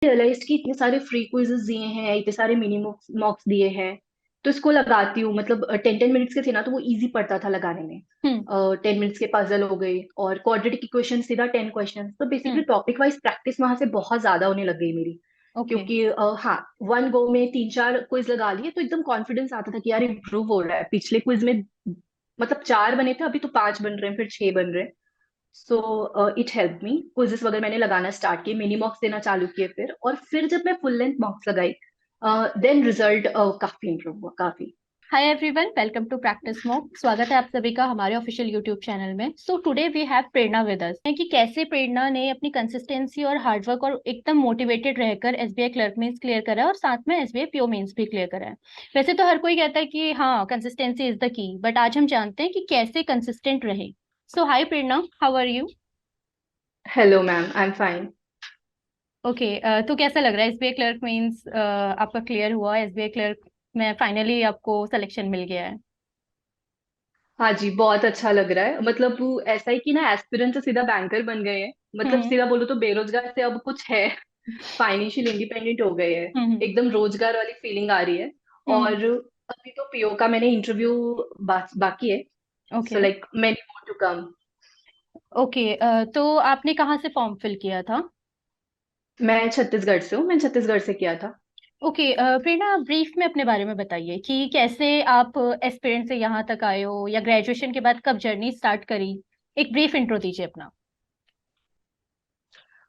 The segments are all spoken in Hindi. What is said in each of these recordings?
रियलाइज कि इतने सारे फ्री क्विजेस दिए हैं, इतने सारे मिनी मॉक्स दिए हैं, तो इसको लगाती हूँ। मतलब 10-10 मिनट्स के थे ना, तो वो इजी पड़ता था लगाने में। हम्म। 10 मिनट्स के पजल हो गई, और क्वाड्रेटिक इक्वेशन सीधा 10 क्वेश्चन। तो बेसिकली हम्म। टॉपिक वाइज प्रैक्टिस वहां से बहुत ज्यादा होने लग गई मेरी। ओके। क्योंकि हाँ, वन गो में 3-4 क्विज लगा लिए तो एकदम कॉन्फिडेंस आता था कि यार इम्प्रूव हो रहा है। पिछले क्विज में मतलब 4 बने थे, अभी तो 5 बन रहे हैं, फिर 6 बन रहे हैं। So it help me. Quizzes वगैरह मैंने लगाना स्टार्ट किए, मिनी मॉक्स देना चालू किए, फिर जब मैं फुल लेंथ मॉक्स लगाई, देन रिजल्ट काफी इंप्रूव हुआ, काफी। Hi everyone, welcome to practice mock. स्वागत है आप सभी का हमारे ऑफिशियल यूट्यूब चैनल में। So today we have Prerna with us कि कैसे प्रेरणा ने अपनी कंसिस्टेंसी और हार्डवर्क और एकदम मोटिवेटेड रहकर एसबीआई क्लर्क मेंस क्लियर करा है और साथ में एसबीआई पीओ मेंस भी क्लियर करा है। वैसे तो हर कोई कहता है कि हाँ, consistency is the key, but आज हम जानते हैं कि कैसे कंसिस्टेंट रहे। So hi Prerna, how are you? Hello ma'am, I am fine. Okay. तो कैसा लग रहा है? एसबीआई क्लर्क मेंस आपका क्लियर हुआ, एसबीआई क्लर्क में फाइनली आपको सिलेक्शन मिल गया है। हाँ जी, बहुत अच्छा लग रहा है। मतलब वो ऐसा ही कि ना, एस्पिरेंट से सीधा बैंकर बन गए हैं। मतलब हम्म। सीधा बोलो तो बेरोजगार से अब कुछ है, फाइनेंशियल इंडिपेंडेंट हो गए हैं। हम्म। एकदम रोजगार वाली फीलिंग आ रही है। हम्म। और अभी तो पीओ का मैंने इंटरव्यू बाकी है। So okay. Like many more to come. Okay. तो आपने कहाँ से फॉर्म फिल किया था? मैं छत्तीसगढ़ से हूँ, मैंने छत्तीसगढ़ से किया था। ओके। प्रेरणा, ब्रीफ में अपने बारे में बताइए कि कैसे आप एस्पिरेंट से यहाँ तक आए हो, या ग्रेजुएशन के बाद कब जर्नी स्टार्ट करी। एक ब्रीफ इंट्रो दीजिए अपना।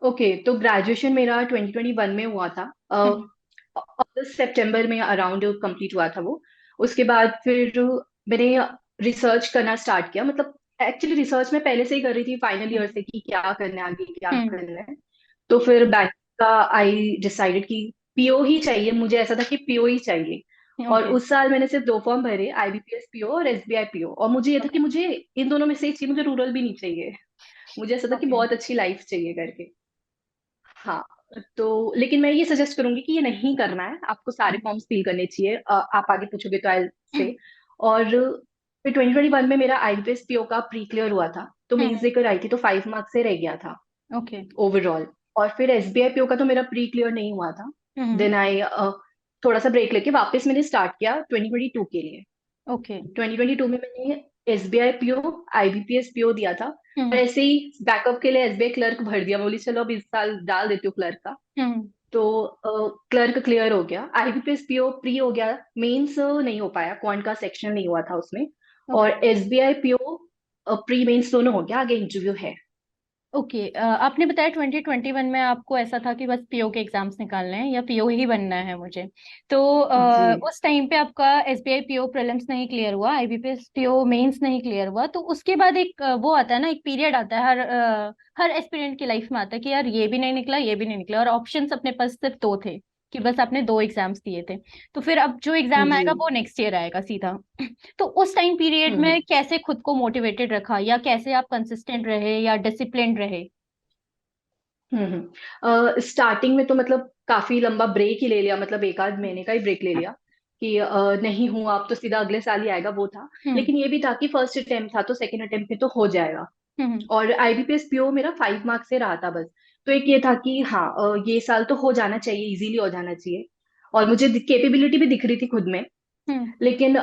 ओके, तो ग्रेजुएशन मेरा 2021 में हुआ था। हम्म। अगस्त सितंबर में अराउंड कंप्लीट हुआ था वो। उसके बाद फिर मैंने रिसर्च करना स्टार्ट किया। मतलब एक्चुअली रिसर्च मैं पहले से ही कर रही थी फाइनल ईयर से, कि क्या करना है आगे, क्या हम्म। करना है। तो फिर बैंक का आई डिसाइडेड कि पीओ ही चाहिए मुझे। ऐसा था कि पीओ ही चाहिए। और ओके। उस साल मैंने सिर्फ 2 फॉर्म भरे, आईबीपीएस पीओ और एसबीआई पीओ। और मुझे ये था कि ओके। मुझे इन दोनों में से एक चाहिए, मुझे रूरल भी नहीं चाहिए। मुझे ऐसा था कि ओके। बहुत अच्छी लाइफ चाहिए करके। हाँ। तो लेकिन मैं ये सजेस्ट करूंगी कि ये नहीं करना है, आपको सारे फॉर्म्स फिल करने चाहिए। आप आगे पूछोगे तो आई से। और फिर 2021 में मेरा आईबीपीएस पीओ का प्री क्लियर हुआ था, तो मेंस देकर आई थी, तो 5 मार्क्स से रह गया था ओके। ओवरऑल। और फिर एसबीआई पीओ का तो मेरा प्री क्लियर नहीं हुआ था। हम्म। देन आई थोड़ा सा ब्रेक लेके वापस मैंने स्टार्ट किया 2022 के लिए। ओके। 2022 में मैंने एसबीआई पीओ, आईबीपीएस पीओ दिया था। और हम्म। ऐसे ही बैकअप के लिए एसबीआई क्लर्क भर दिया। बोली चलो अब इस साल डाल देती हूँ क्लर्क का। हम्म। तो क्लर्क क्लियर हो गया, आईबीपीएस पीओ प्री हो गया। मेंस नहीं हो पाया, क्वांट का सेक्शन नहीं हुआ था उसमें। ओके। और एसबीआई पीओ प्री मेंस दोनों हो गया, आगे इंटरव्यू है। ओके। आपने बताया 2021 में आपको ऐसा था कि बस पीओ के एग्जाम्स निकालने हैं या पीओ ही बनना है मुझे। तो जी। उस टाइम पे आपका एसबीआई पीओ प्रीलिम्स नहीं क्लियर हुआ, आईबीपीएस पीओ मेंस नहीं क्लियर हुआ, तो उसके बाद एक वो आता है ना, एक पीरियड आता है हर एस्पिरेंट की लाइफ में आता है कि यार ये भी नहीं निकला, ये भी नहीं निकला, और ऑप्शंस अपने पास सिर्फ दो थे कि बस आपने दो एग्जाम्स दिए थे। तो फिर अब जो एग्जाम जी। आएगा वो नेक्स्ट ईयर आएगा सीधा। तो उस टाइम पीरियड हम्म में कैसे खुद को मोटिवेटेड रखा, या कैसे आप कंसिस्टेंट रहे या डिसिप्लिन्ड रहे? स्टार्टिंग में तो मतलब काफी लंबा ब्रेक ही ले लिया, मतलब 1 आध महीने का ही ब्रेक ले लिया। कि नहीं हूँ आप तो सीधा अगले साल ही आएगा, वो था। हम्म। लेकिन ये भी था कि फर्स्ट अटेम्प्ट था, तो सेकंड अटेम्प्ट में तो हो जाएगा। हम्म। और आईबीपीएस पीओ मेरा 5 मार्क्स से रहा था बस। तो एक ये था कि हाँ, ये साल तो हो जाना चाहिए, इजीली हो जाना चाहिए। और मुझे केपेबिलिटी भी दिख रही थी खुद में। हम्म। लेकिन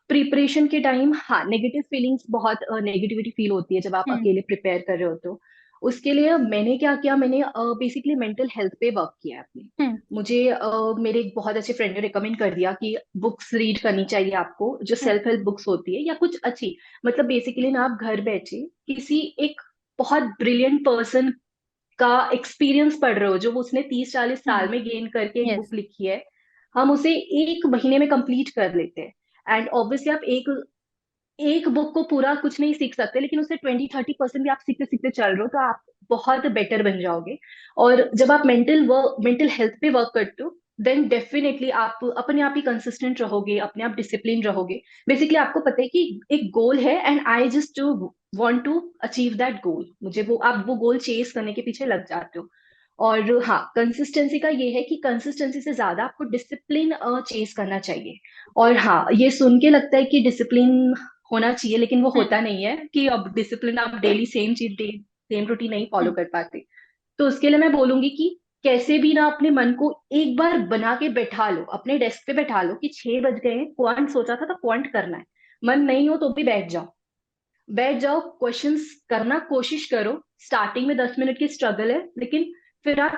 प्रिपरेशन के टाइम हाँ, नेगेटिव फीलिंग्स, बहुत नेगेटिविटी फील होती है जब आप हम्म। अकेले प्रिपेयर कर रहे हो। तो उसके लिए मैंने क्या किया, मैंने बेसिकली मेंटल हेल्थ पे वर्क किया है अपनी। हम्म। मुझे मेरे एक बहुत अच्छे फ्रेंड ने रिकमेंड कर दिया कि बुक्स रीड करनी चाहिए आपको, जो हम्म। सेल्फ हेल्प बुक्स होती है या कुछ अच्छी। मतलब बेसिकली ना, आप घर बैठे किसी एक बहुत ब्रिलियंट पर्सन का एक्सपीरियंस पढ़ रहे हो, जो वो उसने 30-40 साल हम्म। में गेन करके एक यस। बुक लिखी है। हम उसे 1 महीने में कंप्लीट कर लेते हैं। एंड ऑब्वियसली आप एक एक बुक को पूरा कुछ नहीं सीख सकते, लेकिन उससे 20-30% भी आप सीखते सीखते चल रहे हो, तो आप बहुत बेटर बन जाओगे। और जब आप मेंटल हेल्थ पे वर्क करते हो, देन डेफिनेटली आप अपने आप ही कंसिस्टेंट रहोगे, अपने आप डिसिप्लिन रहोगे। बेसिकली आपको पता है कि एक गोल है, and I just want to achieve that goal. मुझे वो, आप वो गोल चेस करने के पीछे लग जाते हो। और हाँ, कंसिस्टेंसी का ये है कि कंसिस्टेंसी से ज्यादा आपको डिसिप्लिन चेस करना चाहिए। और हाँ, ये सुन के लगता है कि डिसिप्लिन होना चाहिए, लेकिन वो हम्म। होता नहीं है कि अब डिसिप्लिन आप डेली सेम चीज, सेम रूटीन नहीं फॉलो हम्म। कर पाते। तो उसके लिए मैं बोलूंगी कि कैसे भी ना अपने मन को एक बार बना के बैठा लो, अपने डेस्क पे बैठा लो कि 6 बज गए हैं, क्वांट सोचा था तो क्वांट करना है। मन नहीं हो तो भी बैठ जाओ, बैठ जाओ, क्वेश्चंस करना कोशिश करो। स्टार्टिंग में 10 मिनट की स्ट्रगल है, लेकिन फिर आप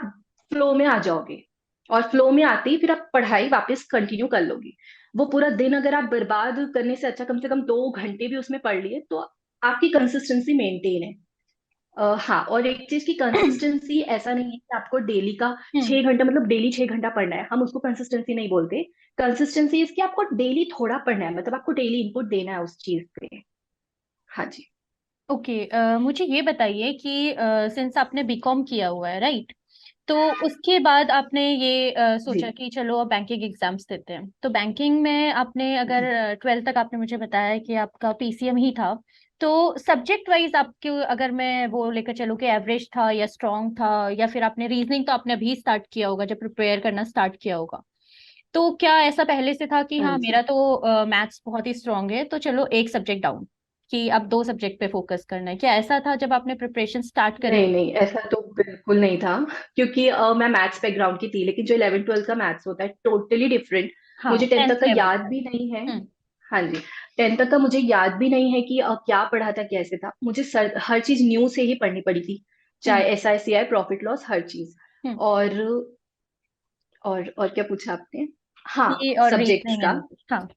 फ्लो में आ जाओगे, और फ्लो में आते ही फिर आप पढ़ाई वापस कंटिन्यू कर लोगे। वो पूरा दिन अगर आप बर्बाद करने से अच्छा कम से कम 2 घंटे भी उसमें पढ़ लिए तो आपकी कंसिस्टेंसी मेंटेन है। हाँ, और एक चीज की कंसिस्टेंसी ऐसा नहीं है कि आपको डेली का हम्म 6 घंटा, मतलब डेली 6 घंटा पढ़ना है, हम उसको कंसिस्टेंसी नहीं बोलते। कंसिस्टेंसी इसकी आपको डेली थोड़ा पढ़ना है, मतलब आपको डेली इनपुट देना है उस चीज पे। हाँ जी। ओके। मुझे ये बताइए कि सिंस आपने बीकॉम किया हुआ है, राइट? तो उसके बाद आपने ये जी। सोचा कि चलो अब बैंकिंग एग्जाम्स देते हैं। तो बैंकिंग में आपने अगर 12th तक आपने मुझे बताया कि आपका पीसीएम ही था, तो सब्जेक्ट वाइज आपके, अगर मैं वो लेकर चलूँ कि एवरेज था या स्ट्रांग था, या फिर आपने रीजनिंग तो आपने अभी स्टार्ट किया होगा जब प्रिपेयर करना स्टार्ट किया होगा, तो क्या ऐसा पहले से था कि हाँ हाँ जी। मेरा तो मैथ्स बहुत ही स्ट्रांग है तो चलो एक सब्जेक्ट डाउन, कि अब दो सब्जेक्ट पे फोकस करना है? क्या ऐसा था जब आपने प्रिपरेशन स्टार्ट करी? नहीं नहीं, ऐसा तो बिल्कुल नहीं था, क्योंकि मैं मैथ्स बैकग्राउंड की थी, लेकिन जो 11th 12th का मैथ्स होता है टोटली डिफरेंट। हाँ, मुझे टेंथ 10th तक का लेवल याद का। भी नहीं है। हम्म हाँ जी। टेंथ तक का मुझे याद भी नहीं है कि क्या पढ़ा था, कैसे था। मुझे हर चीज न्यू से ही पढ़नी पड़ी थी, चाहे हम्म SICI, प्रॉफिट लॉस, हर चीज। हम्म और और क्या पूछा आपने? हाँ, ये और सब्जेक्ट्स रीजनिंग का। एंड हाँ।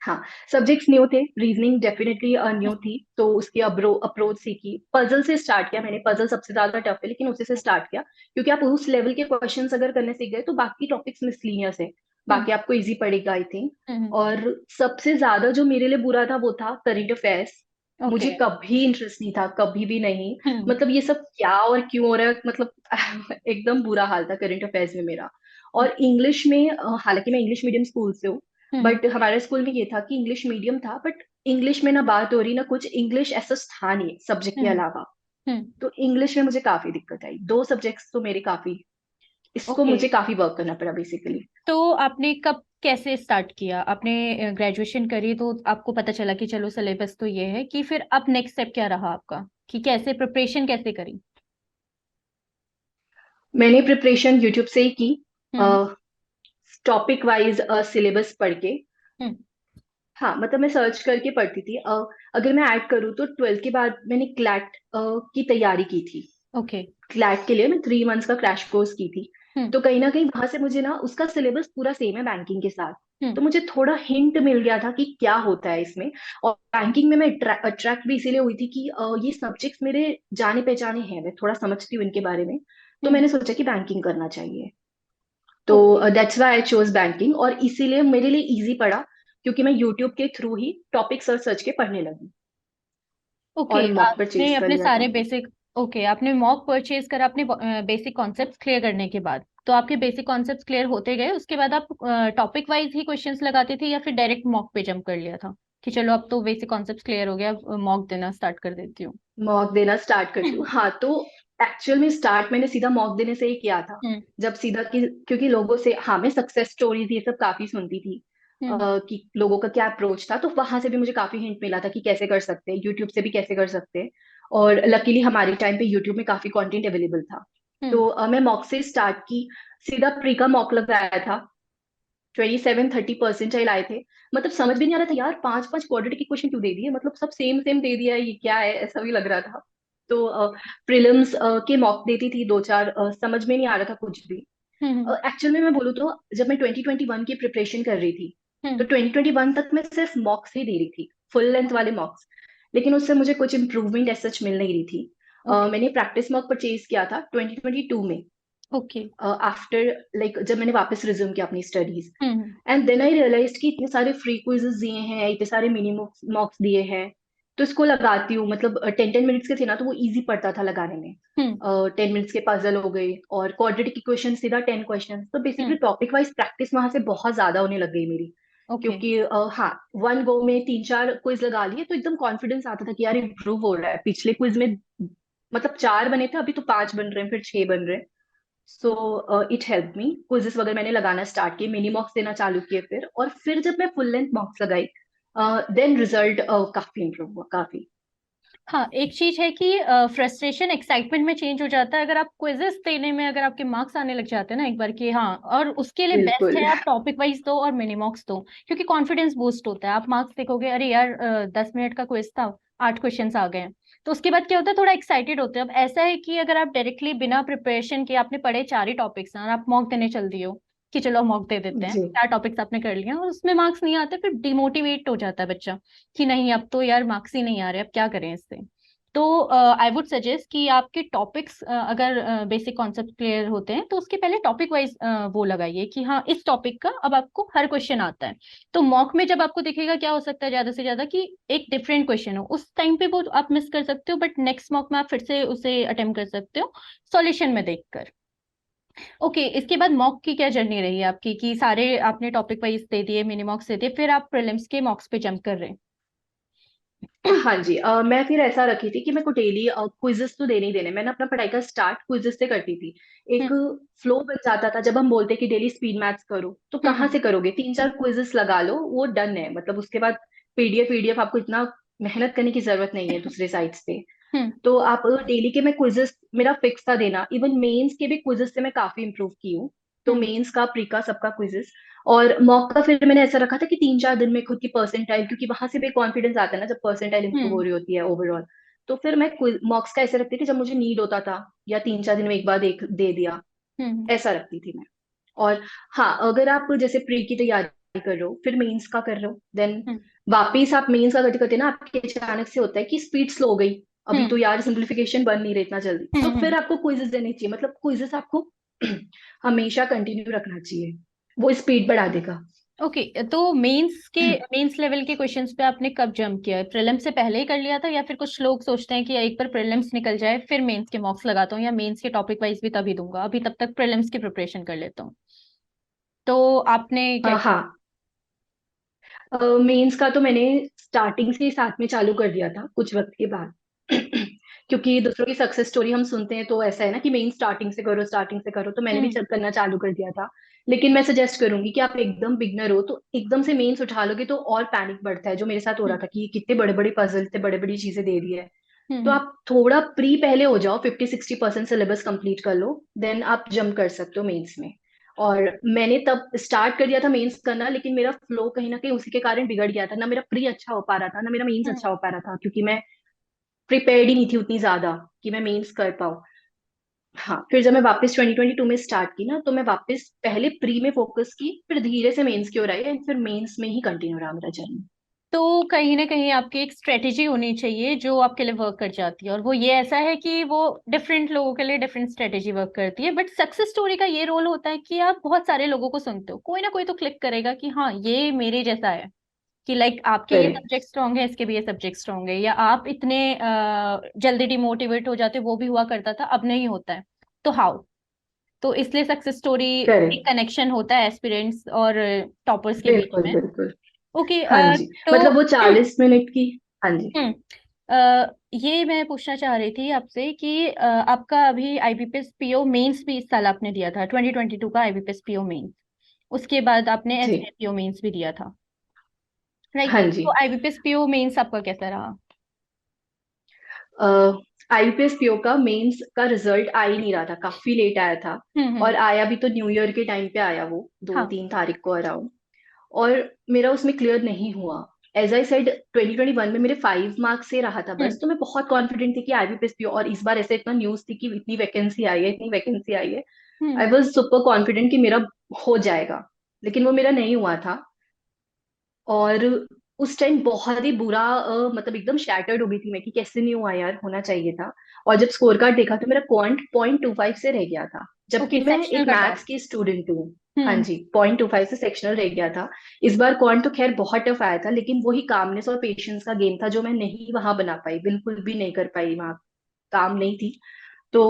हाँ, सब्जेक्ट्स न्यू थे, रीजनिंग डेफिनेटली न्यू हम्म थी, तो उसकी अप्रोच सीखी। पजल से स्टार्ट किया मैंने, पजल सबसे ज्यादा टफ है, लेकिन उसी से स्टार्ट किया, क्योंकि आप उस लेवल के क्वेश्चंस अगर करने सीख गए तो बाकी टॉपिक्स मिसलिनियस है, हम्म बाकी आपको इजी पड़ेगा आई थिंक। हम्म और सबसे ज्यादा जो मेरे लिए बुरा था वो था करंट अफेयर्स। ओके। मुझे कभी इंटरेस्ट नहीं था, कभी भी नहीं। हम्म मतलब ये सब क्या और क्यों हो रहा है, मतलब एकदम बुरा हाल था करंट अफेयर्स में मेरा। और इंग्लिश में हालांकि मैं इंग्लिश मीडियम स्कूल से हूँ, हम्म बट हमारे स्कूल में ये था कि इंग्लिश मीडियम था, बट इंग्लिश में ना बात हो रही ना कुछ, इंग्लिश ऐसा था नहीं सब्जेक्ट के हम्म अलावा। हम्म तो इंग्लिश में मुझे काफी दिक्कत आई, 2 सब्जेक्ट्स तो मेरे काफी, इसको ओके। मुझे काफी वर्क करना पड़ा बेसिकली। तो आपने कब कैसे स्टार्ट किया? आपने ग्रेजुएशन करी तो आपको पता चला कि चलो सिलेबस तो ये है, कि फिर अब नेक्स्ट स्टेप क्या रहा आपका, कि कैसे प्रिपरेशन कैसे करी? मैंने प्रिपरेशन यूट्यूब से ही की, हम्म टॉपिक वाइज सिलेबस पढ़ के। हम्म हाँ, मतलब मैं सर्च करके पढ़ती थी। अगर मैं ऐड करूँ तो 12th के बाद मैंने क्लैट की तैयारी की थी। ओके। क्लैट के लिए मैं 3 मंथ्स का क्रैश कोर्स की थी। हम्म तो कहीं ना कहीं वहां से मुझे ना उसका सिलेबस पूरा सेम है बैंकिंग के साथ, हम्म तो मुझे थोड़ा हिंट मिल गया था कि क्या होता है इसमें। और बैंकिंग में मैं अट्रैक्ट भी इसीलिए हुई थी कि ये सब्जेक्ट्स मेरे जाने पहचाने हैं, मैं थोड़ा समझती हूँ इनके बारे में। तो हम्म मैंने सोचा कि बैंकिंग करना चाहिए, तो okay. That's why I chose banking, और इसीलिए मेरे लिए इजी पड़ा, क्योंकि मैं यूट्यूब के थ्रू ही टॉपिक सर्च सर्च के पढ़ने लगी, ओके, और मॉक आपने परचेज कर अपने लिया था। सारे बेसिक, ओके, आपने मॉक परचेज करा अपने बेसिक कॉन्सेप्ट्स क्लियर करने के बाद, तो आपके बेसिक कॉन्सेप्ट्स क्लियर होते गए, उसके बाद आप टॉपिक वाइज ही क्वेश्चंस लगाते थे या फिर डायरेक्ट मॉक पे जंप कर लिया था कि चलो अब तो बेसिक कॉन्सेप्ट्स क्लियर हो गया, अब मॉक देना स्टार्ट कर देती हूँ? मॉक देना स्टार्ट करती हूँ, हाँ। तो एक्चुअल में स्टार्ट मैंने सीधा मॉक देने से ही किया था। हम्म जब सीधा क्योंकि लोगों से, हाँ, मैं सक्सेस स्टोरीज ये सब काफी सुनती थी, हम्म कि लोगं का क्या अप्रोच था, तो वहां से भी मुझे काफी हिंट मिला था कि कैसे कर सकते हैं, यूट्यूब से भी कैसे कर सकते हैं। और लकीली हमारे टाइम पे यूट्यूब में काफी कंटेंट अवेलेबल था। हम्म तो मैं मॉक से स्टार्ट की, सीधा प्री का मॉक लगाया था। 27-30 परसेंटाइल आए थे। मतलब समझ भी नहीं आ रहा था यार, 5 5 क्वाड्रेटिक इक्वेशन क्यों दे दिए, मतलब सब सेम सेम दे दिया है, ये क्या है, ऐसा भी लग रहा था। तो प्रीलिम्स के मॉक देती थी 2 4, समझ में नहीं आ रहा था कुछ भी। हम्म एक्चुअल में मैं बोलूँ तो जब मैं 2021 की प्रिपरेशन कर रही थी, तो हम्म 2021 तक मैं सिर्फ मॉक्स ही दे रही थी, फुल लेंथ वाले मॉक्स। लेकिन उससे मुझे कुछ इंप्रूवमेंट एज सच मिल नहीं रही थी। ओके मैंने प्रैक्टिस मॉक परचेज किया था 2022 में, ओके। आफ्टर लाइक जब मैंने वापस रिज्यूम किया अपनी studies. Hmm and then I realise कि इतने सारे फ्री क्विजेस दिए हैं, इतने सारे मिनी मॉक्स दिए हैं, तो इसको लगाती हूँ। मतलब 10 10 मिनट्स के थे ना, तो वो इजी पड़ता था लगाने में। हम्म 10 मिनट्स के पजल हो गए, और क्वाड्रेटिक इक्वेशन सीधा 10 क्वेश्चन, तो बेसिकली हम्म टॉपिक वाइज प्रैक्टिस वहां से बहुत ज्यादा होने लग गई मेरी। ओके। क्योंकि हाँ, वन गो में 3 4 क्विज लगा लिए तो एकदम कॉन्फिडेंस आता था कि यार हम्म इम्प्रूव हो रहा है। पिछले क्विज में मतलब 4 बने थे, अभी तो 5 बन रहे हैं, फिर 6 बन रहे हैं। So it help me, quizzes वगैरह मैंने लगाना स्टार्ट किए, मिनी मॉक्स देना चालू किए फिर, और फिर जब मैं फुल लेंथ मॉक्स लगाई, देन रिजल्ट काफी इंप्रूव हुआ, काफी। हाँ, एक चीज है कि फ्रस्ट्रेशन एक्साइटमेंट में चेंज हो जाता है अगर आप क्विजेस देने में, अगर आपके मार्क्स आने लग जाते हैं ना एक बार कि हाँ, और उसके लिए बेस्ट बिल्कुल। है आप टॉपिक वाइज दो और मिनी मॉक्स दो, क्योंकि कॉन्फिडेंस बूस्ट होता है। आप मार्क्स देखोगे, अरे यार 10 मिनट का क्विज था, 8 क्वेश्चंस आ गए हैं, तो उसके बाद क्या होता है, थोड़ा एक्साइटेड होते हैं। अब ऐसा है कि अगर आप डायरेक्टली बिना प्रिपरेशन के, आपने पढ़े 4 ही टॉपिक्स हैं और आप मॉक देने चल दिए हो कि चलो मॉक दे देते हैं, जी। 4 टॉपिक्स आपने कर लिए और उसमें मार्क्स नहीं आते, फिर डिमोटिवेट हो जाता है बच्चा कि नहीं अब तो यार मार्क्स ही नहीं आ रहे, अब क्या करें इससे। तो आई वुड सजेस्ट कि आपके टॉपिक्स अगर बेसिक कॉन्सेप्ट क्लियर होते हैं तो उसके पहले टॉपिक वाइज वो लगाइए कि हाँ इस टॉपिक का अब आपको हर क्वेश्चन आता है। तो मॉक में जब आपको दिखेगा, क्या हो सकता है ज्यादा से ज्यादा कि एक डिफरेंट क्वेश्चन हो, उस टाइम पे वो आप मिस कर सकते हो, बट नेक्स्ट मॉक में आप फिर से उसे अटेम्प्ट कर सकते हो सॉल्यूशन में देखकर। ओके, इसके बाद मॉक की क्या जर्नी रही है आपकी, कि सारे आपने टॉपिक वाइज दे दिए, मिनी मॉक्स दे दिए, फिर आप प्रीलिम्स के मॉक्स पे जंप कर रहे हैं? हाँ जी, मैं फिर ऐसा रखी थी कि मेरे को डेली क्विजेस तो देने ही देने। मैंने अपना पढ़ाई का स्टार्ट क्विजेस से करती थी। एक हम्म फ्लो बन जाता था जब हम बोलते कि डेली स्पीड मैथ्स करो, तो हम्म कहाँ से करोगे? तीन चार क्विजेस लगा लो, वो डन है। मतलब उसके बाद पीडीएफ पीडीएफ आपको इतना मेहनत करने की जरूरत नहीं है दूसरे साइट्स पे। हम्म तो आप डेली के मैं क्विजेस मेरा फिक्स था देना। इवन मेंस के भी क्विजेस से मैं काफी इंप्रूव की हूँ। तो हम्म मेंस का, प्री का, सबका क्विजेस। और मॉक का फिर मैंने ऐसा रखा था कि 3 4 दिन में खुद की परसेंटाइल, क्योंकि वहां से भी कॉन्फिडेंस आता है ना जब परसेंटाइल इंप्रूव हो हम्म रही होती है ओवरऑल। तो फिर मैं मॉक्स का ऐसे रखती थी जब मुझे नीड होता था, या 3 4 दिन में एक बार एक दे दिया, हम्म ऐसा रखती थी मैं। और हाँ, अगर आप जैसे प्री की तैयारी कर रहे हो फिर मेंस का कर रहे हो, देन हम्म वापिस आप मेंस का करते करते ना आपके अचानक से होता है कि स्पीड स्लो हो गई। अभी हम्म तो यार सिंप्लीफिकेशन बन नहीं रही इतना जल्दी, तो फिर हम्म। आपको क्विजेस देने चाहिए। मतलब क्विजेस आपको हमेशा कंटिन्यू रखना चाहिए, वो स्पीड बढ़ा देगा। ओके, तो मेंस लेवल के क्वेश्चंस पे आपने कब जंप किया है? प्रीलिम्स से पहले ही कर लिया था, या फिर कुछ लोग सोचते हैं कि एक बार प्रीलिम्स निकल जाए फिर मेंस के मॉक्स लगाता हूँ, या मेंस के टॉपिक वाइज भी तभी दूंगा, अभी तब तक प्रीलिम्स की प्रिपरेशन कर लेता हूँ? तो आपने क्या हाँ, किया? मेंस का तो मैंने स्टार्टिंग से ही साथ में चालू कर दिया था कुछ वक्त के बाद। क्योंकि दूसरों की सक्सेस स्टोरी हम सुनते हैं तो ऐसा है ना कि मेन स्टार्टिंग से करो, स्टार्टिंग से करो, तो मैंने भी हम्म करना चालू कर दिया था। लेकिन मैं सजेस्ट करूंगी कि आप एकदम बिगनर हो तो एकदम से मेंस उठा लोगे तो और पैनिक बढ़ता है, जो मेरे साथ हो रहा हम्म था कि ये कितने बड़े बड़े पजल, इतने बड़े बड़ी चीजें दे दी है। तो हम्म आप थोड़ा प्री पहले हो जाओ, 50 60% सिलेबस कंप्लीट कर लो, देन आप जंप कर सकते हो मेंस में। और मैंने तब स्टार्ट कर दिया था मेंस करना, लेकिन मेरा फ्लो कहीं ना कहीं उसी के कारण बिगड़ गया था। ना मेरा प्री अच्छा हो पा रहा था, ना मेरा मेंस हम्म। अच्छा हो पा रहा था, क्योंकि मैं प्रिपेयर्ड ही नहीं थी उतनी ज्यादा कि मैं मेंस कर पाऊँ। हाँ, फिर जब मैं वापस 2022 में स्टार्ट की ना, तो मैं वापस पहले प्री में फोकस की, फिर धीरे से मेंस की ओर आई, एंड फिर मेंस में ही कंटिन्यू रहा मेरा जर्नी। तो कहीं ना कहीं आपकी एक स्ट्रेटेजी होनी चाहिए जो आपके लिए वर्क कर जाती है, और वो ये ऐसा है कि वो डिफरेंट लोगों के लिए डिफरेंट स्ट्रेटेजी वर्क करती है। बट सक्सेस स्टोरी का ये रोल होता है कि आप बहुत सारे लोगों को सुनते हो, कोई ना कोई तो क्लिक करेगा कि हाँ ये मेरे जैसा है, कि लाइक आपके ये करेक्ट। सब्जेक्ट स्ट्रांग है, इसके भी ये सब्जेक्ट स्ट्रांग है, या आप इतने जल्दी डिमोटिवेट हो जाते हो, वो भी हुआ करता था अब नहीं होता है, तो हाउ। तो इसलिए सक्सेस स्टोरी एक करेक्ट। कनेक्शन होता है एस्पिरेंट्स और टॉपर्स के बीच बिल्कुल में। बिल्कुल। ओके, हाँ जी, तो मतलब वो 40 मिनट की। हाँ जी। हम्म ये मैं पूछना चाह रही थी आपसे कि आपका अभी आईबीपीएस पीओ मेंस भी इस साल आपने दिया था, 2022 का आईबीपीएस पीओ मेंस, उसके बाद आपने जी। एसबीआई पीओ मेंस भी दिया था, राइट? हाँ जी। तो आईबीपीएस पीओ मेंस आपका कैसा रहा? आईपीएस पीओ का मेंस का रिजल्ट आ ही नहीं रहा था, काफी लेट आया था। और हम्म। आया भी तो न्यू ईयर के टाइम पे आया, वो दो हाँ। तीन तारीख को अराउंड। और मेरा उसमें क्लियर नहीं हुआ। एज आई सेड 2021 में मेरे 5 मार्क्स से रहा था हम्म बस, तो मैं बहुत कॉन्फिडेंट थी कि आईबीपीएस पीओ, और इस बार ऐसे इतना न्यूज थी कि इतनी वैकेंसी आई है, इतनी वैकेंसी आई है। आई हम्म वॉज सुपर कॉन्फिडेंट कि मेरा हो जाएगा, लेकिन वो मेरा नहीं हुआ था। और उस टाइम बहुत ही बुरा, मतलब एकदम शैटर्ड हो गई थी मैं कि कैसे नहीं हुआ यार, होना चाहिए था। और जब स्कोर कार्ड देखा तो मेरा .25 से रह गया था, जबकि ओके, मैं सेक्शनल एक कट ऑफ। मैथ्स की स्टूडेंट हूँ। हाँ हम्म। जी, .25 से सेक्शनल रह गया था। इस बार क्वांट तो खैर बहुत टफ आया था, लेकिन वही कामनेस और पेशेंस का गेम था जो मैं नहीं वहां बना पाई, बिल्कुल भी नहीं कर पाई वहां, काम नहीं थी। तो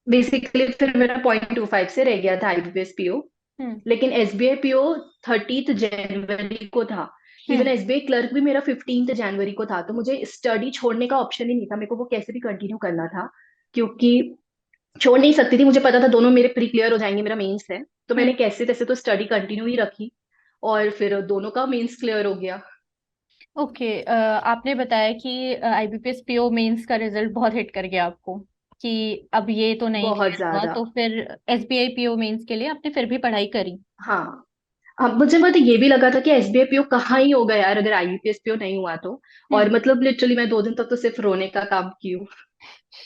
बेसिकली फिर मेरा .25 से रह गया था आईबीपीएस पीओ। हम्म लेकिन एसबीआई पीओ 30 जनवरी को था। इवन हम्म एसबीआई क्लर्क भी मेरा 15 जनवरी को था, तो मुझे स्टडी छोड़ने का ऑप्शन ही नहीं था, मेरे को वो कैसे भी कंटिन्यू करना था। क्योंकि छोड़ नहीं सकती थी, मुझे पता था दोनों मेरे प्री क्लियर हो जाएंगे, मेरा मेंस है। तो मैंने हम्म। कैसे तैसे तो स्टडी कंटिन्यू ही रखी, और फिर दोनों का मेंस क्लियर हो गया। ओके, आपने बताया कि आईबीपीएस पीओ मेंस का रिजल्ट बहुत हिट कर गया आपको, कि अब ये तो नहीं बहुत क्लियर हुआ, ज्यादा। तो फिर एसबीआई पीओ मेंस के लिए आपने फिर भी पढ़ाई करी। हाँ। अब मुझे मतलब ये भी लगा था कि एसबीआई पीओ कहाँ ही होगा यार, अगर आईबीपीएस पीओ नहीं हुआ तो। हम्म। और मतलब लिटरली मैं 2 दिन तक तो सिर्फ रोने का काम की हूँ,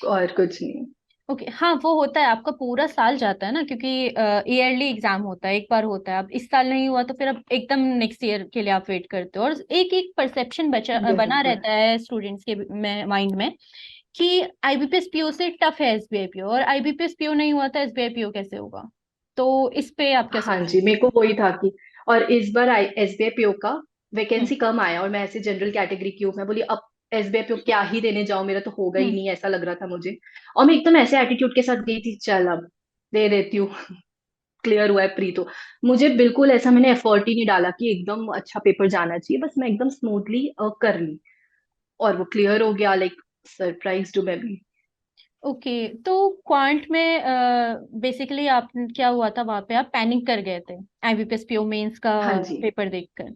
और कुछ नहीं। ओके, हाँ वो होता है, आपका पूरा साल जाता है ना, क्योंकि ईयरली एग्जाम होता है, एक बार होता है। अब इस साल नहीं हुआ तो फिर अब एकदम नेक्स्ट ईयर के लिए आप वेट करते हो, और एक एक परसेप्शन बना बिल्कुल। रहता है स्टूडेंट्स के माइंड में कि आईबीपीएस पीओ से टफ है एसबीआई पीओ, और आईबीपीएस पीओ नहीं हुआ तो एसबीआई पीओ कैसे होगा। तो इस पे आप क्या हाँ सोच जी, मेरे को वही था कि, और इस बार एसबीआई पीओ का रहे हैं? वैकेंसी कम आया, और मैं ऐसे जनरल कैटेगरी की हूँ, मैं बोली अब एसबीआई पीओ क्या ही देने जाऊं, मेरा तो होगा ही हम्म नहीं, ऐसा लग रहा था मुझे। और मैं एकदम ऐसे एटीट्यूड के साथ गई थी, चल अब दे देती हूँ, क्लियर हुआ है प्री तो। मुझे बिल्कुल ऐसा मैंने एफर्ट ही नहीं डाला कि एकदम अच्छा पेपर जाना चाहिए, बस मैं एकदम स्मूथली कर ली, और वो क्लियर हो गया, लाइक सरप्राइज हूँ मैं भी। ओके, तो क्वांट में बेसिकली आप क्या हुआ था वहां पे, आप पैनिक कर गए थे आईबीपीएस पीओ मेंस का हाँ जी। पेपर देखकर।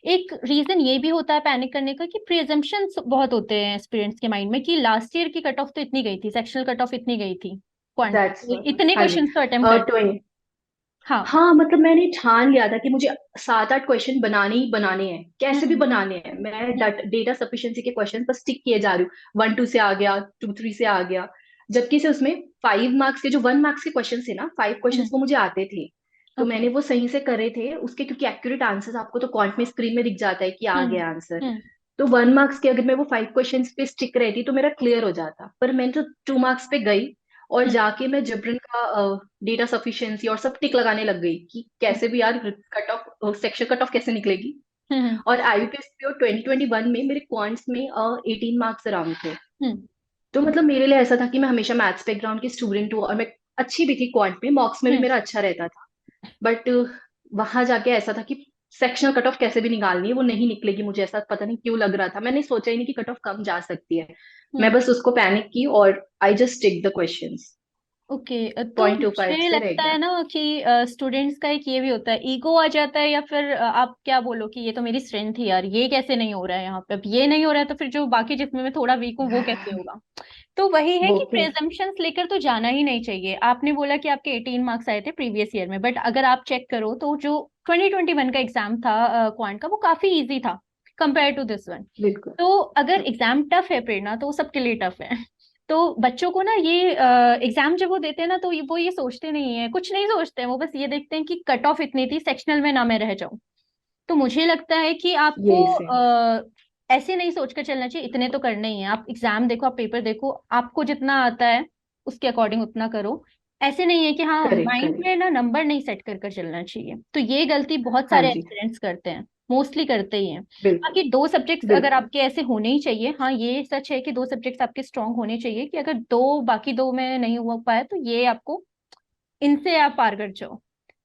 एक रीजन ये भी होता है पैनिक करने का कि प्रिजम्पशंस बहुत होते हैं स्टूडेंट्स के माइंड में, कि लास्ट ईयर की कट ऑफ तो इतनी गई थी, सेक्शनल कट ऑफ इतनी गई थी क्वांट की, दैट्स तो इतने हाँ जी। क्वेश्चंस तो अटेम्प्ट कर। 20। हाँ। हाँ मतलब मैंने ठान लिया था कि मुझे 7-8 क्वेश्चन बनाने ही बनाने हैं, कैसे भी हम्म बनाने हैं। मैं हम्म डेटा सफिशिएंसी के क्वेश्चन पर स्टिक किए जा रही हूँ, 1-2 से आ गया, 2-3 से आ गया। जबकि से उसमें 5 मार्क्स के, जो 1 मार्क्स के क्वेश्चन थे ना, 5 क्वेश्चन हम्म। वो मुझे आते थे। तो ओके। मैंने वो सही से करे थे उसके, क्योंकि एक्यूरेट आंसर्स आपको तो क्वांट में स्क्रीन में दिख जाता है कि आ हम्म गया आंसर। हम्म तो 1 मार्क्स के अगर मैं वो 5 क्वेश्चन पे स्टिक रहती तो मेरा क्लियर हो जाता, पर मैं तो 2 मार्क्स पे गई, और हम्म जाके मैं जबरन का डेटा सफिशिएंसी और सब टिक लगाने लग गई कि कैसे भी यार cut off, section cut off कैसे निकलेगी। हम्म और आईबीपीएस पीओ 2021 में मेरे क्वांट्स में 18 मार्क्स अराउंड थे। हम्म तो मतलब मेरे लिए ऐसा था कि मैं हमेशा मैथ्स बैकग्राउंड की स्टूडेंट हूँ, और मैं अच्छी भी थी क्वांट में, मॉक्स में भी हम्म मेरा अच्छा रहता था। बट वहां जाके ऐसा था कि सेक्शनल कट ऑफ कैसे भी निकालनी है, वो नहीं निकलेगी, मुझे ऐसा पता नहीं क्यों लग रहा था, मैंने सोचा ही नहीं कि कट ऑफ कम जा सकती है। मैं हम्म। बस उसको पैनिक की, और I just tick the questions. Okay, तो 0.25 मुझे से रह लगता है गया। ना कि स्टूडेंट्स का एक ये भी होता है, ईगो आ जाता है, या फिर आप क्या बोलो कि ये तो मेरी स्ट्रेंथ थी यार, ये कैसे नहीं हो रहा है यहाँ पे, अब ये नहीं हो रहा है तो फिर जो बाकी जिसमें मैं थोड़ा वीक हूँ वो कैसे होगा। तो वही है वो कि भी। प्रेजम्पशंस लेकर तो जाना ही नहीं चाहिए। आपने बोला कि आपके 18 मार्क्स आए थे प्रीवियस ईयर में, बट अगर आप चेक करो तो जो 2021 का एग्जाम था क्वांट का, वो काफी इजी था कंपेयर टू दिस वन। बिल्कुल। तो अगर एग्जाम टफ है प्रेरणा, तो वो सबके लिए टफ है। तो बच्चों को ना ये एग्जाम जब वो देते हैं ना, तो वो ये सोचते नहीं है, कुछ नहीं सोचते हैं, वो बस ये देखते हैं कि कट ऑफ इतनी थी, सेक्शनल में ना मैं रह जाऊं। तो मुझे लगता है कि आपको यही से। ऐसे नहीं सोचकर चलना चाहिए इतने तो करने ही है। आप एग्जाम देखो, आप पेपर देखो, आपको जितना आता है उसके अकॉर्डिंग उतना करो। ऐसे नहीं है कि हाँ, करेक्ट माइंड करेक्ट। में ना नंबर नहीं सेट कर कर चलना चाहिए। तो ये गलती बहुत हाँ सारे जी। एस्पिरेंट्स करते हैं, मोस्टली करते ही हैं। बिल्कुल बाकी दो सब्जेक्ट्स अगर बिल्कुल। आपके ऐसे होने ही चाहिए, हाँ ये सच है कि दो सब्जेक्ट्स आपके स्ट्रांग होने चाहिए, कि अगर दो बाकी दो में नहीं हो पाया तो ये आपको, इनसे आप पार कर जाओ।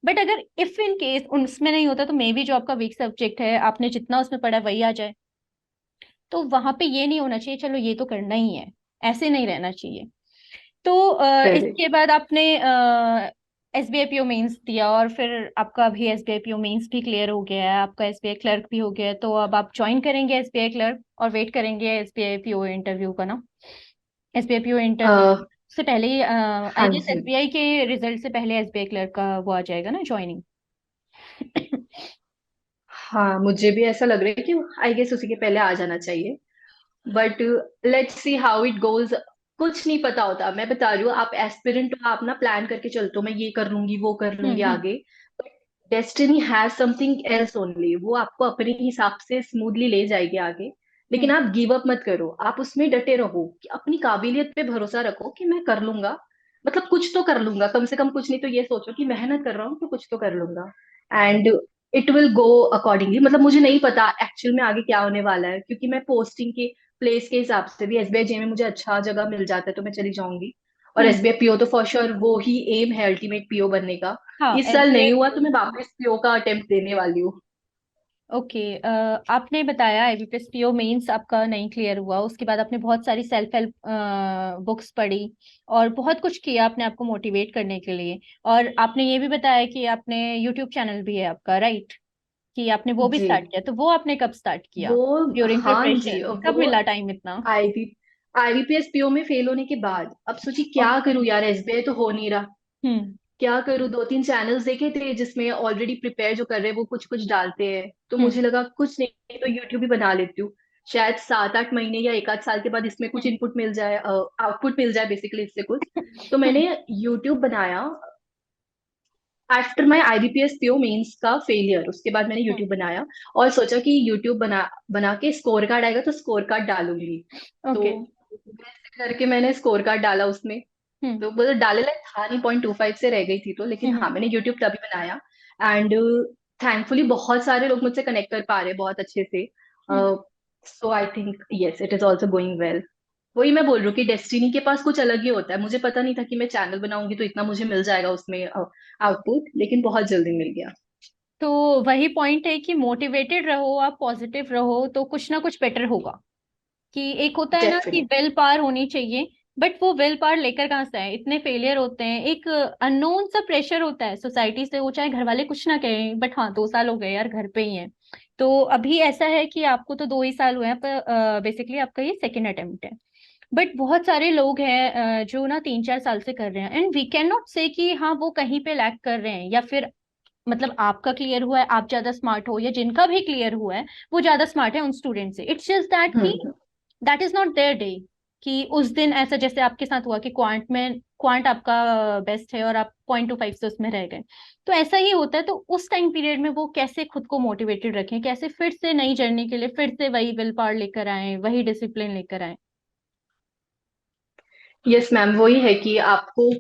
बट अगर इफ इन केस उसमें नहीं होता, तो मे बी जो आपका वीक सब्जेक्ट है, आपने जितना उसमें पढ़ा है वही आ जाए। तो वहां पे ये नहीं होना चाहिए चलो ये तो करना ही है, ऐसे नहीं रहना चाहिए। तो करेक्ट। इसके बाद आपने एसबीआई पीओ मेंस दिया, और फिर आपका अभी एसबीआई पीओ मेंस भी क्लियर हो गया है, आपका एसबीआई क्लर्क भी हो गया है, तो अब आप ज्वाइन करेंगे एसबीआई क्लर्क और वेट करेंगे एसबीआई पीओ इंटरव्यू का ना। एसबीआई पीओ इंटरव्यू आ, से पहले ही आई हाँ गेस जी। एसबीआई के रिजल्ट से पहले एसबीआई क्लर्क का वो आ जाएगा ना, ज्वाइनिंग। हाँ मुझे भी ऐसा लग रहा है कि आई गेस उसी के पहले आ जाना चाहिए, but let's see how it goes. कुछ नहीं पता होता, मैं बता रही हूँ, आप एस्पिरेंट हो, आप ना प्लान करके चलते हो, मैं ये कर लूंगी वो कर लूंगी हम्म। आगे। Destiny has something else only, वो आपको अपने हिसाब से स्मूथली ले जाएगी आगे। लेकिन हम्म आप गिव अप मत करो, आप उसमें डटे रहो, कि अपनी काबिलियत पे भरोसा रखो कि मैं कर लूंगा, मतलब कुछ तो कर लूंगा, कम से कम कुछ नहीं तो ये सोचो कि मेहनत कर रहा हूँ तो कुछ तो कर लूंगा। And it will go accordingly. मतलब मुझे नहीं पता एक्चुअल में आगे क्या होने वाला है, क्योंकि मैं पोस्टिंग के प्लेस के हिसाब से भी एसबीआई जे में मुझे अच्छा जगह मिल जाता है तो मैं चली जाऊंगी, और हम्म। एसबीआई पीओ तो फॉर श्योर वो ही एम है अल्टीमेट पीओ बनने का। हाँ इस साल नहीं हुआ तो एसबीआई। मैं वापस पीओ का अटेम्प्ट देने वाली हूँ। ओके, आपने बताया आईबीपीएस पीओ मेंस आपका नहीं क्लियर हुआ, उसके बाद आपने बहुत सारी सेल्फ हेल्प बुक्स पढ़ी और बहुत कुछ किया अपने आप को मोटिवेट करने के लिए। और आपने ये भी बताया कि आपने यूट्यूब चैनल भी है आपका, राइट? कि आपने वो भी जी। स्टार्ट किया, तो वो आपने कब स्टार्ट किया? वो ड्यूरिंग हाँ जी, प्रिपरेशन कब वो मिला टाइम इतना? आईबी आईबीपीएस पीओ में फेल होने के बाद अब सोची क्या ओके। करूं यार, एसबीआई तो हो नहीं रहा, हम्म। क्या करूं। दो तीन चैनल्स देखे थे जिसमें ऑलरेडी प्रिपेयर जो कर रहे हैं वो कुछ कुछ डालते हैं, तो हम्म। मुझे लगा कुछ नहीं तो यूट्यूब ही बना लेती हूँ। शायद 7-8 महीने या एक आध साल के बाद इसमें कुछ हम्म। इनपुट मिल जाए, आउटपुट मिल जाए बेसिकली इससे कुछ। तो हम्म। मैंने यूट्यूब बनाया after my IBPS PO mains का फेलियर, उसके बाद मैंने यूट्यूब बनाया और सोचा कि यूट्यूब बना बना के स्कोर कार्ड आएगा तो स्कोर कार्ड डालूंगी। तो ओके। वैसे करके मैंने स्कोर कार्ड डाला उसमें, हम्म। तो मतलब डाले लाइक था नहीं, 0.25 से रह गई थी तो, लेकिन हाँ हम्म। मैंने यूट्यूब तभी बनाया। एंड थैंकफुली बहुत सारे लोग मुझसे कनेक्ट कर पा रहे हैं बहुत अच्छे से। Hmm. So I think yes it is also going well. वही मैं बोल रही हूँ कि डेस्टिनी के पास कुछ अलग ही होता है, मुझे पता नहीं था कि मैं चैनल बनाऊंगी तो इतना मुझे मिल जाएगा उसमें आउटपुट, लेकिन बहुत जल्दी मिल गया। तो वही पॉइंट है कि मोटिवेटेड रहो, आप पॉजिटिव रहो, तो कुछ ना कुछ बेटर होगा। कि एक होता है ना कि डेफिनेट। विल पावर होनी चाहिए, बट वो विल पावर लेकर कहाँ से आए? इतने फेलियर होते हैं, एक अननोन सा प्रेशर होता है सोसाइटी से, वो चाहे घर वाले कुछ ना कहें, बट हाँ 2 साल हो गए यार घर पे ही है। तो अभी ऐसा है कि आपको तो 2 ही साल हुए हैं, पर बेसिकली आपका ये सेकेंड अटेम्प्ट है। बट बहुत सारे लोग हैं जो ना 3-4 साल से कर रहे हैं, एंड वी कैन नॉट से कि हाँ वो कहीं पे लैक कर रहे हैं, या फिर मतलब आपका क्लियर हुआ है आप ज्यादा स्मार्ट हो, या जिनका भी क्लियर हुआ है वो ज्यादा स्मार्ट है उन स्टूडेंट से। इट्स जस्ट दैट कि hmm. That is not their day. कि उस दिन ऐसा जैसे आपके साथ हुआ कि क्वांट आपका बेस्ट है और आप 0.25 से उसमें रह गए, तो ऐसा ही होता है। तो उस टाइम पीरियड में वो कैसे खुद को मोटिवेटेड रखें, कैसे फिर से नई जर्नी के लिए फिर से वही विल पावर लेकर आए, वही डिसिप्लिन लेकर आए? यस मैम, वही है कि आपको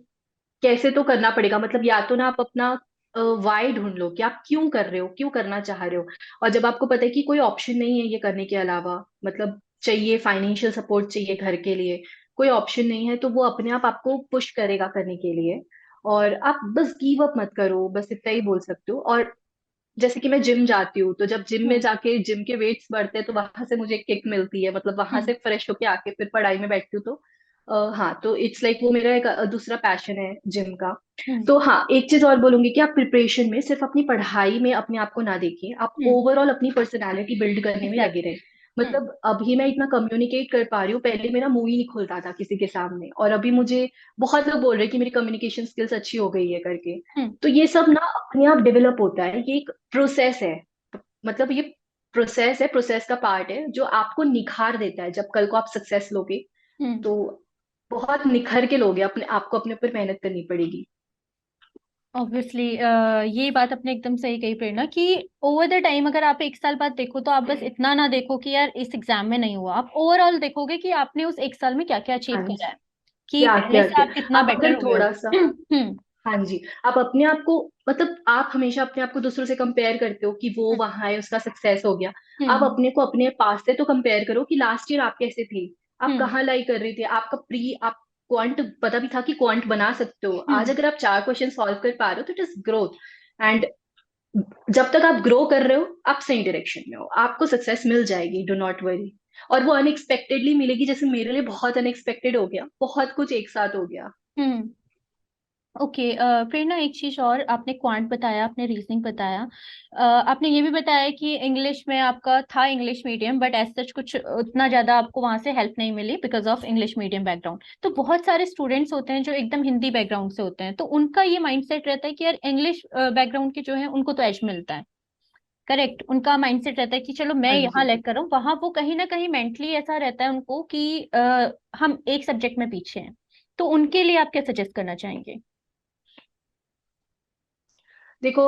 कैसे तो करना पड़ेगा, मतलब या तो ना आप अपना वाई ढूंढ लो कि आप क्यों कर रहे हो, क्यों करना चाह रहे हो। और जब आपको पता है कि कोई ऑप्शन नहीं है ये करने के अलावा, मतलब चाहिए फाइनेंशियल सपोर्ट चाहिए घर के लिए, कोई ऑप्शन नहीं है, तो वो अपने आप आपको पुश करेगा करने के लिए। और आप बस गिव अप मत करो, बस इतना ही बोल सकते हो। और जैसे कि मैं जिम जाती हूँ, तो जब जिम में हम्म। जाके जिम के वेट्स बढ़ते हैं तो वहां से मुझे किक मिलती है, मतलब वहां हम्म। से फ्रेश होके आके फिर पढ़ाई में बैठती हूँ तो हाँ, तो इट्स लाइक वो मेरा एक दूसरा पैशन है जिम का। हम्म। तो हाँ, एक चीज और बोलूंगी कि आप प्रिपरेशन में सिर्फ अपनी पढ़ाई में अपने आप को ना देखिए, आप हम्म। ओवरऑल अपनी पर्सनालिटी बिल्ड करने में लगे एग्जैक्टली। रहे। मतलब अभी मैं इतना कम्युनिकेट कर पा रही हूँ, पहले मेरा मुंह ही नहीं खुलता था किसी के सामने, और अभी मुझे बहुत लोग बोल रहे हैं कि मेरी कम्युनिकेशन स्किल्स अच्छी हो गई है करके। हम्म। तो ये सब ना अपने आप डेवलप होता है, ये एक प्रोसेस है। मतलब ये प्रोसेस है, प्रोसेस का पार्ट है जो आपको निखार देता है, जब कल को आप सक्सेस लोगे हम्म। तो बहुत निखर के लोगे, अपने आपको अपने ऊपर मेहनत करनी पड़ेगी। ऑब्वियसली ये बात आपने एकदम सही कही प्रेरणा, कि ओवर द टाइम अगर आप 1 साल बाद देखो, तो आप बस इतना ना देखो कि यार इस एग्जाम में नहीं हुआ, आप ओवरऑल देखोगे कि आपने उस 1 साल में क्या क्या अचीव हाँ करा जी, है, कि क्या पहले क्या से क्या आप कितना आप बेटर अगर हुए हो। थोड़ा सा, हम्म। हाँ जी, आप अपने आप को, मतलब आप हमेशा अपने आप को दूसरों से कंपेयर करते हो कि वो वहां है उसका सक्सेस हो गया। आप हम्म। अपने को अपने पास से तो कंपेयर करो कि लास्ट ईयर आप कैसे थे, आप हम्म। कहाँ लाई कर रहे थे, आपका प्री आप क्वांट पता भी था कि क्वांट बना सकते हो। आज हम्म। अगर आप 4 क्वेश्चन सॉल्व कर पा रहे हो तो इट इज ग्रोथ। एंड जब तक आप ग्रो कर रहे हो आप सही डायरेक्शन में हो, आपको सक्सेस मिल जाएगी, डू नॉट वरी। और वो अनएक्सपेक्टेडली मिलेगी, जैसे मेरे लिए बहुत अनएक्सपेक्टेड हो गया, बहुत कुछ एक साथ हो गया। हम्म। ओके। प्रेरणा, एक चीज और, आपने क्वांट बताया, आपने रीजनिंग बताया, आपने ये भी बताया कि इंग्लिश में आपका था English medium, but as such कुछ उतना ज्यादा आपको वहां से हेल्प नहीं मिली because of English medium background. तो बहुत सारे स्टूडेंट्स होते हैं जो एकदम हिंदी बैकग्राउंड से होते हैं, तो उनका ये माइंडसेट रहता है कि यार इंग्लिश बैकग्राउंड के जो है उनको तो एज मिलता है। करेक्ट, उनका माइंडसेट रहता है कि चलो मैं हाँ यहाँ जी। लैग कर रहा हूँ, वहां वो कहीं ना कहीं मेंटली ऐसा रहता है उनको कि हम एक सब्जेक्ट में पीछे हैं। तो उनके लिए आप क्या सजेस्ट करना चाहेंगे? देखो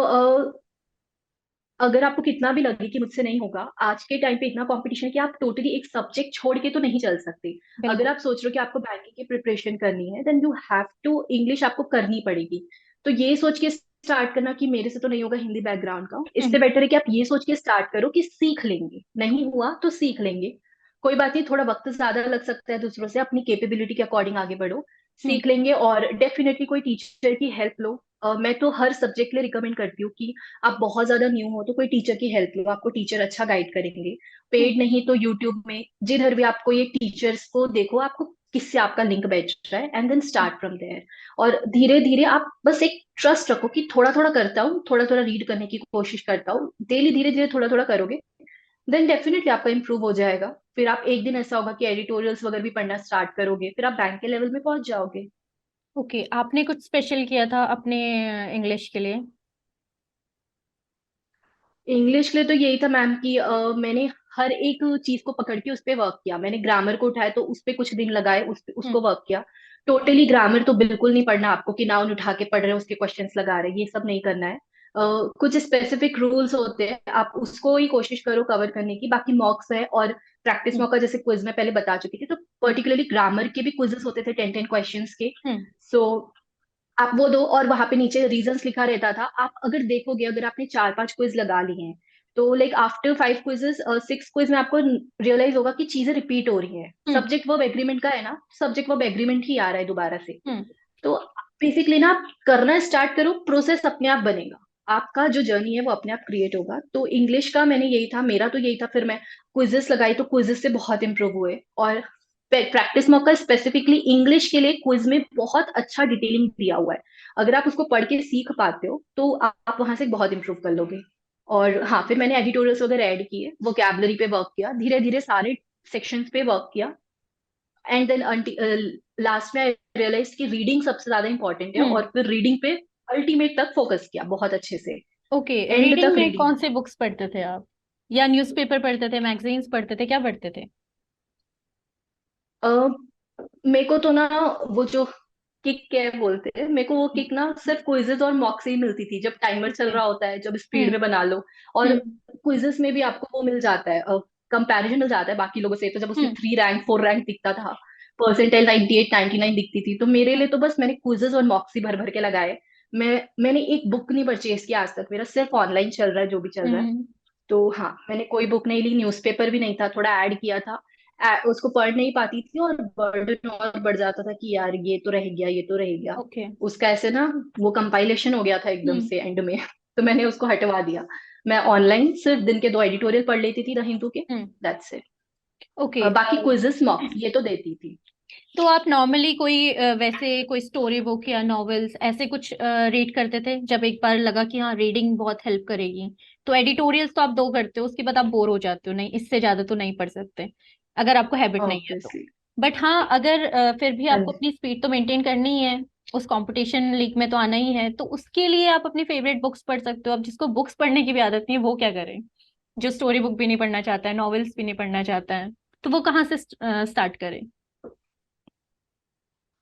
अगर आपको कितना भी लगे कि मुझसे नहीं होगा, आज के टाइम पे इतना कंपटीशन है कि आप टोटली एक सब्जेक्ट छोड़ के तो नहीं चल सकते। अगर बिल्कुल। आप सोच रहे हो कि आपको बैंकिंग की प्रिपरेशन करनी है, then you have to English आपको करनी पड़ेगी। तो ये सोच के स्टार्ट करना कि मेरे से तो नहीं होगा हिंदी बैकग्राउंड का, इससे हम्म। बेटर है कि आप ये सोच के स्टार्ट करो कि सीख लेंगे, नहीं हुआ तो सीख लेंगे। कोई बात नहीं, थोड़ा वक्त ज्यादा लग सकता है दूसरों से, अपनी कैपेबिलिटी के अकॉर्डिंग आगे बढ़ो, हम्म। सीख लेंगे। और डेफिनेटली कोई टीचर की हेल्प लो। मैं तो हर सब्जेक्ट के लिए रिकमेंड करती हूँ कि आप बहुत ज्यादा न्यू हो तो कोई टीचर की हेल्प लो, आपको टीचर अच्छा गाइड करेंगे। हम्म। पेड नहीं तो यूट्यूब में जिधर भी आपको ये टीचर्स को देखो, आपको किससे आपका लिंक बैठ रहा है, and then start from there. और धीरे धीरे आप बस एक ट्रस्ट रखो कि थोड़ा थोड़ा करता हूँ, थोड़ा थोड़ा रीड करने की कोशिश करता हूँ डेली, धीरे धीरे थोड़ा थोड़ा करोगे, देन डेफिनेटली आपका इंप्रूव हो जाएगा। फिर आप एक दिन ऐसा होगा कि एडिटोरियल्स वगैरह भी पढ़ना स्टार्ट करोगे, फिर आप बैंक के लेवल में पहुंच जाओगे। ओके, आपने कुछ स्पेशल किया था अपने इंग्लिश के लिए? इंग्लिश के लिए तो यही था मैम कि मैंने हर एक चीज को पकड़ के उस पे वर्क किया। मैंने ग्रामर को उठाया तो उस पे कुछ दिन लगाए, हम्म। उसको वर्क किया। टोटली ग्रामर तो बिल्कुल नहीं पढ़ना आपको कि नाउन उठा के पढ़ रहे हो उसके क्वेश्चंस लगा रहे हैं, ये सब नहीं करना है। कुछ स्पेसिफिक रूल्स होते हैं, आप उसको ही कोशिश करो कवर करने की। बाकी मॉक्स है और प्रैक्टिस हम्म। मॉक का जैसे क्विज में पहले बता चुकी थी, तो हम्म। पर्टिकुलरली ग्रामर के भी क्विजेस होते थे 10-10 क्वेश्चंस के। हम्म। सो आप वो दो, और वहां पे नीचे रीजंस लिखा रहता था। आप अगर देखोगे, अगर आपने 4-5 क्विज लगा लिए हैं, तो लाइक आफ्टर 5 क्विजेस, 6 क्विज में आपको रियलाइज होगा कि चीजें रिपीट हो रही हैं। हम्म। सब्जेक्ट वर्ब एग्रीमेंट का है ना, सब्जेक्ट वर्ब एग्रीमेंट ही आ रहा है दोबारा से। हम्म। तो बेसिकली ना, आप करना स्टार्ट करो, प्रोसेस अपने आप बनेगा। आपका जो जर्नी है वो अपने आप क्रिएट होगा। तो इंग्लिश का मैंने यही था, मेरा तो यही था। फिर मैं क्विजेस लगाई तो क्विजेस से बहुत इंप्रूव हुए। और प्रैक्टिस मॉक का स्पेसिफिकली इंग्लिश के लिए क्विज में बहुत अच्छा डिटेलिंग दिया हुआ है। अगर आप उसको पढ़ के सीख पाते हो तो आप वहां से बहुत इंप्रूव कर लोगे। और हाँ, फिर मैंने एडिटोरियल्स वगैरह ऐड किए, वोकैबलरी पे वर्क किया, धीरे धीरे सारे सेक्शंस पे वर्क किया। एंड देन लास्ट में रियलाइज कि रीडिंग सबसे ज्यादा इंपॉर्टेंट है, हम्म। और फिर रीडिंग पे अल्टीमेट तक फोकस किया बहुत अच्छे से। ओके, एंड रीडिंग तक में रीडिंग। कौन से बुक्स पढ़ते थे आप? या न्यूज़पेपर पढ़ते थे, मैगजीन्स पढ़ते थे, क्या पढ़ते थे? मेरे को तो ना, वो जो किक क्या बोलते हैं, मेरे को वो किक ना सिर्फ क्विजेस और मॉक से ही मिलती थी, जब टाइमर चल ओके। रहा होता है, जब स्पीड हम्म। में बना लो। और हम्म। क्विजेस में भी आपको वो मिल जाता है, कंपैरिजन मिल जाता है बाकी लोगों से। तो जब उसमें हम्म। 3 रैंक 4 रैंक दिखता था, परसेंटाइल 98 99 दिखती थी, तो मेरे लिए तो बस मैंने क्विजेस और मॉक्स ही भर भर के लगाए। मैंने एक बुक नहीं परचेज किया आज तक, मेरा सिर्फ ऑनलाइन चल रहा है जो भी चल रहा है। हम्म। तो हाँ, मैंने कोई बुक नहीं ली, न्यूज़पेपर भी नहीं था, थोड़ा ऐड किया था। उसको पढ़ नहीं पाती थी, और बर्डन और बढ़ जाता था कि यार ये तो रह गया, ये तो रह गया। ओके। उसका ऐसे ना, वो कंपाइलेशन हो गया था एकदम हम्म। से एंड में। तो मैंने उसको हटवा दिया। मैं ऑनलाइन सिर्फ दिन के 2 एडिटोरियल पढ़ लेती थी द हिंदू के, हम्म। That's it. ओके। बाकी क्विजेस मॉक्स ये तो देती थी। तो आप नॉर्मली कोई वैसे कोई स्टोरी बुक या नॉवेल्स ऐसे कुछ रीड करते थे जब एक बार लगा कि हाँ रीडिंग बहुत हेल्प करेगी? तो एडिटोरियल्स तो आप दो करते हो, उसके बाद आप बोर हो जाते हो, नहीं इससे ज्यादा तो नहीं पढ़ सकते अगर आपको हैबिट नहीं है तो। ऑब्वियसली। बट हाँ, अगर फिर भी हाँ आपको जी। अपनी स्पीड तो मेंटेन करनी ही है, उस कंपटीशन लीग में तो आना ही है, तो उसके लिए आप अपनी फेवरेट बुक्स पढ़ सकते हो। अब जिसको बुक्स पढ़ने की भी आदत नहीं है वो क्या करे? जो स्टोरी बुक भी नहीं पढ़ना चाहता है, नॉवेल्स भी नहीं पढ़ना चाहता है, तो वो कहाँ से स्टार्ट करे?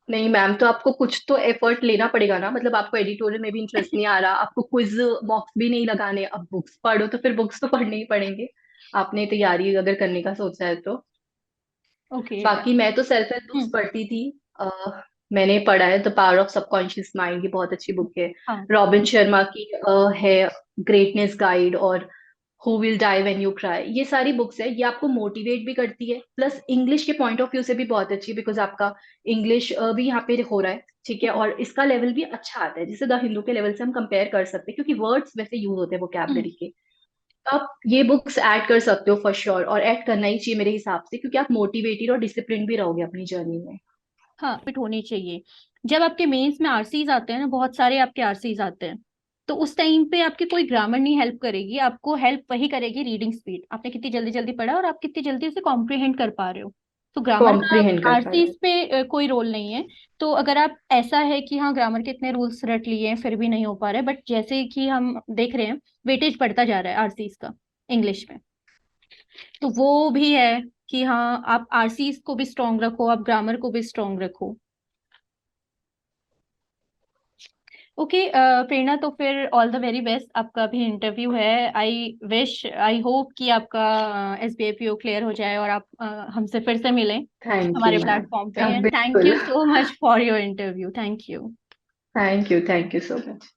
नहीं मैम, तो आपको कुछ तो एफर्ट लेना पड़ेगा ना। मतलब आपको एडिटोरियल में भी इंटरेस्ट नहीं आ रहा, आपको क्विज बॉक्स भी नहीं लगाने, अब बुक्स पढ़ो तो फिर बुक्स तो पढ़ने ही पड़ेंगे। आपने तैयारी अगर करने का सोचा है तो। ओके। बाकी मैं तो सेल्फ हेल्प बुक्स हम्म। पढ़ती थी। मैंने पढ़ा है the power of subconscious mind, की बहुत अच्छी बुक है। हाँ। रॉबिन शर्मा की है ग्रेटनेस गाइड, और who will die when you cry. ये सारी बुक्स है, ये आपको मोटिवेट भी करती है, प्लस इंग्लिश के पॉइंट ऑफ व्यू से भी बहुत अच्छी है, बिकॉज आपका इंग्लिश भी यहाँ पे हो रहा है, ठीक है, हम्म। और इसका लेवल भी अच्छा आता है, जिससे द हिंदू के लेवल से हम कंपेयर कर सकते हैं, क्योंकि वर्ड्स वैसे यूज होते हैं हम्म। वोकैबलरी के। तो आप ये बुक्स ऐड कर सकते हो फॉर श्योर, और ऐड करना ही चाहिए मेरे हिसाब से, क्योंकि आप मोटिवेटेड और डिसिप्लिन भी रहोगे अपनी जर्नी में। हाँ, फिट होनी चाहिए। जब आपके मेंस में आरसीज आते हैं ना, बहुत सारे आपके आरसीज आते हैं, तो उस टाइम पे आपकी कोई ग्रामर नहीं हेल्प करेगी, आपको हेल्प वही करेगी रीडिंग स्पीड। आपने कितनी जल्दी जल्दी पढ़ा और आप कितनी जल्दी उसे कॉम्प्रिहेंड कर पा रहे हो। तो ग्रामर का कॉम्प्रिहेंड कर पा रहे हो। आरसीज पे कोई रोल नहीं है। तो अगर आप ऐसा है कि हाँ ग्रामर के इतने रूल्स रट लिए हैं फिर भी नहीं हो पा रहे, बट जैसे कि हम देख रहे हैं वेटेज बढ़ता जा रहा है आरसीज का इंग्लिश में, तो वो भी है कि हाँ आप आरसीज को भी स्ट्रांग रखो, आप ग्रामर को भी स्ट्रांग रखो। ओके प्रेरणा, तो फिर ऑल द वेरी बेस्ट, आपका भी इंटरव्यू है। आई विश, आई होप कि आपका एसबीआईपीओ क्लियर हो जाए और आप हमसे फिर से मिलें थैंक यू हमारे मैम। प्लेटफॉर्म पे। अब एंड थैंक बिल्कुल। You so much for your interview. Thank you. Thank you so much.